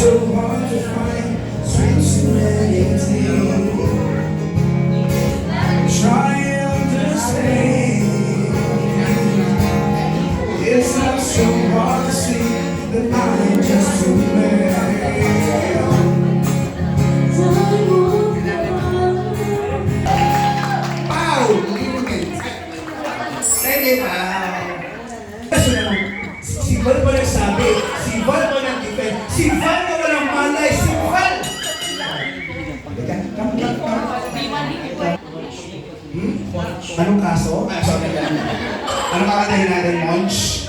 So hard to find sweet serenity. Trying to stay. It's not so hard to see that I'm just too late. Wow! Sige pa. Si Val ba nagsabi? Si Val ba nag-defend? Si Val ba walang malay? Si Val! Anong kaso? Sorry. Anong kakatayin natin, Monch?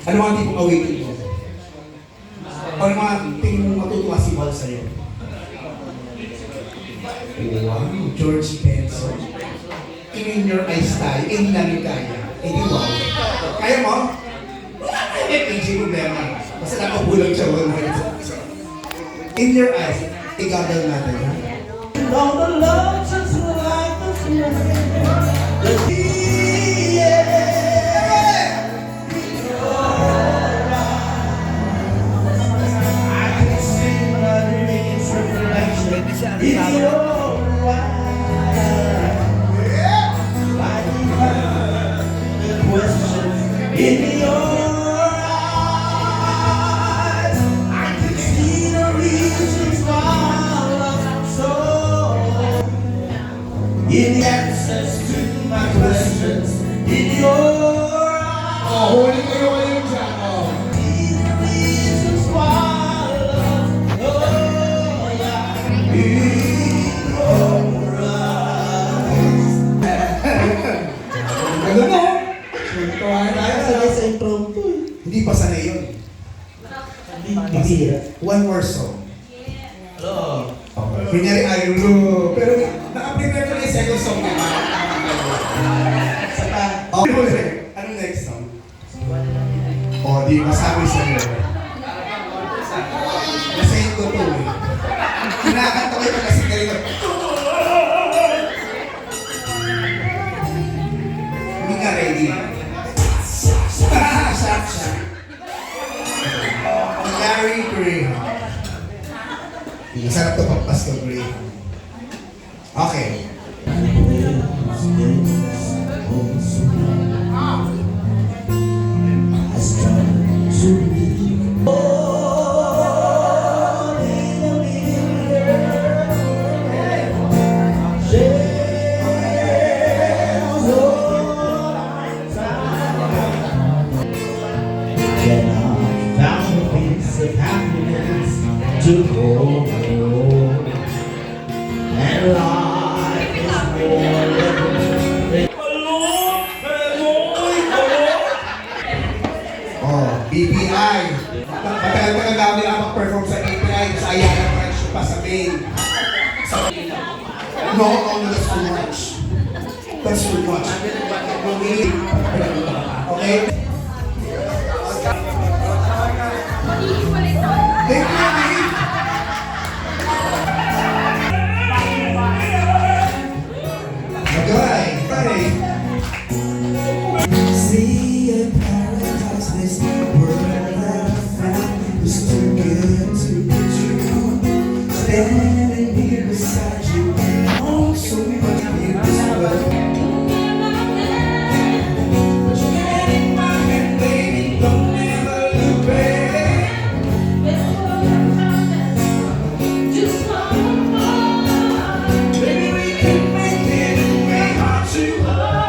Ano mga tipong awitin mo? Ano mga tingin mo matutuwa si Val sa'yo? Wow, George Benson. In your eyes tayo, hindi namin kaya. Hindi wow. Kaya mo? Hindi problema. Basta nakabulang siya. In your eyes, ikagal natin. All the love just like the I can see my dreams reflection in your eyes. Like the questions in your in the answers to my questions in your eyes. Oh, huli kayo kayo dyan. Oh. In the reasons why I love, oh yeah, in your eyes. Ano mo? Tuwahan tayo sa impromptu. Hindi pa sanay yun. One more song. Hello. Okay. Kunyari, I love. Pero naka-prepare ko na yung second song na. Saka, ano next song? O, di masabi sa iyo. Nasayin ko ito eh. Kinakanta ko ito kasi kayo. Hindi ka ready. Shak. Larry Graham. Masarap ito pang Pascal Graham. Okay. To go and life is more than oh, BPI. Matagal kami ang mag-perform sa BPI sa Ayala Branch pa sa main. No, that's too much. That's too much. Okay? Thank you. See a paradise, this world that I found is too good to be true. Standing here beside you, oh, so much beautiful. Baby, we can make it, we are too hard.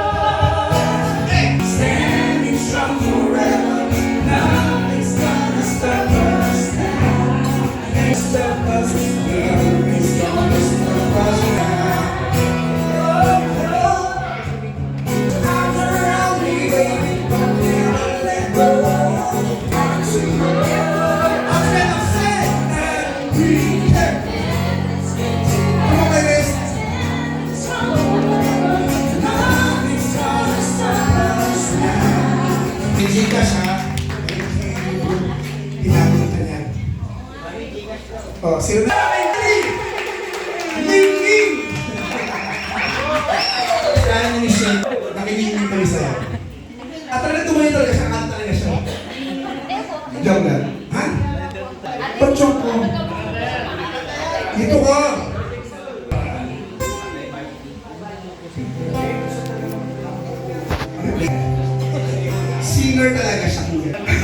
Oh, sino na? Ning! Kaya ni Michelle, nakikinig kami sa'yo. At talaga tumayo talaga siya, kanta talaga siya. Joke lang. Ha? Pa-joke ko. Dito ka. Singer talaga siya, kuya.